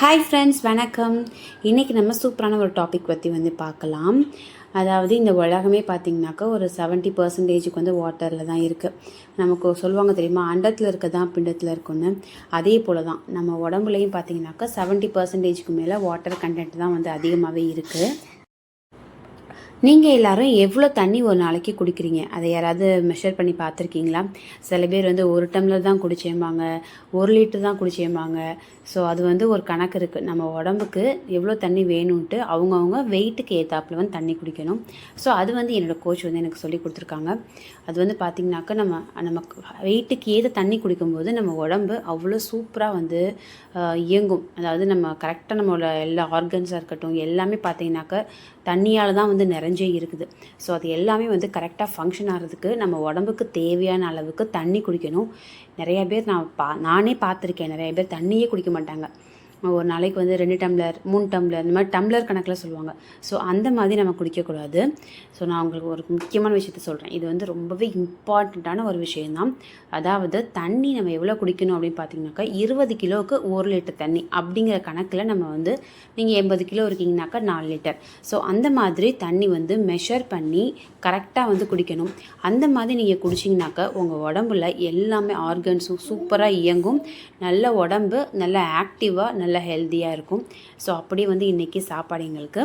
Hi friends, வணக்கம். இன்றைக்கி நம்ம சூப்பரான ஒரு டாபிக் பற்றி பார்க்கலாம். அதாவது இந்த உலகமே பார்த்திங்கனாக்கா ஒரு 70% வந்து வாட்டரில் தான் இருக்குது. நமக்கு சொல்லுவாங்க தெரியுமா, அண்டத்தில் இருக்க தான் பிண்டத்தில் இருக்குன்னு. அதே போல் தான் நம்ம உடம்புலையும் பார்த்திங்கனாக்கா 70%க்கு மேலே வாட்டர் கண்டென்ட் தான் வந்து அதிகமாகவே இருக்குது. நீங்கள் எல்லோரும் எவ்வளோ தண்ணி ஒரு நாளைக்கு குடிக்கிறீங்க, அதை யாராவது மெஷர் பண்ணி பார்த்துருக்கீங்களா? சில பேர் வந்து 1 டம்ளர் தான் குடிச்சேம்பாங்க, 1 லிட்டர் தான் குடிச்சேம்பாங்க. ஸோ அது வந்து ஒரு கணக்கு இருக்குது. நம்ம உடம்புக்கு எவ்வளோ தண்ணி வேணும்ன்ட்டு அவங்கவுங்க வெயிட்டுக்கு ஏற்றாப்புல வந்து தண்ணி குடிக்கணும். ஸோ அது வந்து என்னோடய கோச் வந்து எனக்கு சொல்லி கொடுத்துருக்காங்க. அது வந்து பார்த்திங்கனாக்கா நமக்கு வெயிட்டுக்கு ஏற்ற தண்ணி குடிக்கும்போது நம்ம உடம்பு அவ்வளோ சூப்பராக வந்து இயங்கும். அதாவது நம்ம கரெக்டாக நம்மளோட எல்லா ஆர்கன்ஸாக இருக்கட்டும் எல்லாமே பார்த்திங்கனாக்கா தண்ணியால் தான் வந்து நிறைஞ்சே இருக்குது. ஸோ அது எல்லாமே வந்து கரெக்டாக ஃபங்க்ஷன் ஆகிறதுக்கு நம்ம உடம்புக்கு தேவையான அளவுக்கு தண்ணி குடிக்கணும். நிறையா பேர் நானே பார்த்துருக்கேன், நிறைய பேர் தண்ணியே குடிக்க மாட்டாங்க. ஒரு நாளைக்கு வந்து 2 டம்ளர் 3 டம்ளர் இந்த மாதிரி டம்ளர் கணக்கில் சொல்லுவாங்க. ஸோ அந்த மாதிரி நம்ம குடிக்கக்கூடாது. ஸோ நான் உங்களுக்கு ஒரு முக்கியமான விஷயத்த சொல்கிறேன். இது வந்து ரொம்பவே இம்பார்ட்டண்ட்டான ஒரு விஷயந்தான். அதாவது தண்ணி நம்ம எவ்வளோ குடிக்கணும் அப்படின்னு பார்த்தீங்கன்னாக்கா 20 கிலோவுக்கு 1 லிட்டர் தண்ணி அப்படிங்கிற கணக்கில் நம்ம வந்து நீங்கள் 80 கிலோ இருக்கீங்கனாக்கா 4 லிட்டர். ஸோ அந்த மாதிரி தண்ணி வந்து மெஷர் பண்ணி கரெக்டாக வந்து குடிக்கணும். அந்த மாதிரி நீங்கள் குடிச்சிங்கனாக்கா உங்கள் உடம்புல எல்லாமே ஆர்கன்ஸும் சூப்பராக இயங்கும். நல்ல உடம்பு நல்ல ஆக்டிவாக நல்ல ஹெல்த்தியாக இருக்கும். ஸோ அப்படியே வந்து இன்றைக்கி சாப்பாடு எங்களுக்கு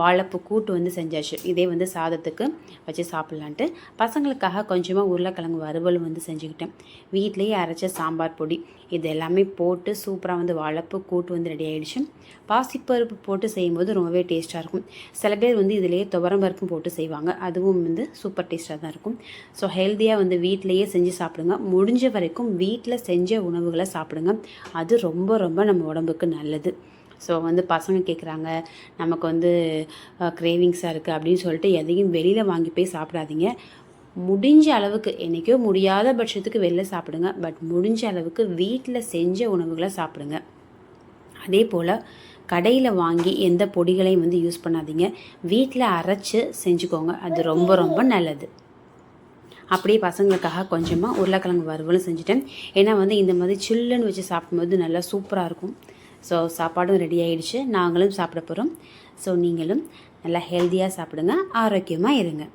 வாழைப்பூ கூட்டு வந்து செஞ்சாச்சு. இதே வந்து சாதத்துக்கு வச்சு சாப்பிட்லான்ட்டு பசங்களுக்காக கொஞ்சமாக உருளைக்கிழங்கு வறுவல் வந்து செஞ்சுக்கிட்டேன். வீட்டிலேயே அரைச்ச சாம்பார் பொடி இது எல்லாமே போட்டு சூப்பராக வந்து வாழைப்பூ கூட்டு வந்து ரெடி ஆகிடுச்சு. பாசிப்பருப்பு போட்டு செய்யும்போது ரொம்பவே டேஸ்ட்டாக இருக்கும். சில பேர் வந்து இதிலேயே துவரம்பருப்பும் போட்டு செய்வாங்க, அதுவும் வந்து சூப்பர் டேஸ்ட்டாக தான் இருக்கும். ஸோ ஹெல்த்தியாக வந்து வீட்டிலையே செஞ்சு சாப்பிடுங்க. முடிஞ்ச வரைக்கும் வீட்டில் செஞ்ச உணவுகளை சாப்பிடுங்க. அது ரொம்ப ரொம்ப நம்ம உடம்புக்கு நல்லது. ஸோ வந்து பசங்க கேட்குறாங்க, நமக்கு வந்து கிரேவிங்ஸாக இருக்குது அப்படின்னு சொல்லிட்டு எதையும் வெளியில் வாங்கி போய் சாப்பிடாதீங்க. முடிஞ்ச அளவுக்கு, என்றைக்கோ முடியாத பட்சத்துக்கு வெளில சாப்பிடுங்க. பட் முடிஞ்ச அளவுக்கு வீட்டில் செஞ்ச உணவுகளை சாப்பிடுங்க. அதே போல் கடையில் வாங்கி எந்த பொடிகளையும் வந்து யூஸ் பண்ணாதீங்க. வீட்டில் அரைச்சி செஞ்சுக்கோங்க, அது ரொம்ப ரொம்ப நல்லது. அப்படியே பசங்களுக்காக கொஞ்சமாக உருளைக்கிழங்கு வறுவலும் செஞ்சுட்டேன். ஏன்னா வந்து இந்த மாதிரி சில்லுன்னு வச்சு சாப்பிடும்போது நல்லா சூப்பராக இருக்கும். ஸோ சாப்பாடும் ரெடி ஆகிடுச்சு, நாங்களும் சாப்பிட போகிறோம். ஸோ நீங்களும் நல்லா ஹெல்த்தியாக சாப்பிடுங்க, ஆரோக்கியமாக இருங்க.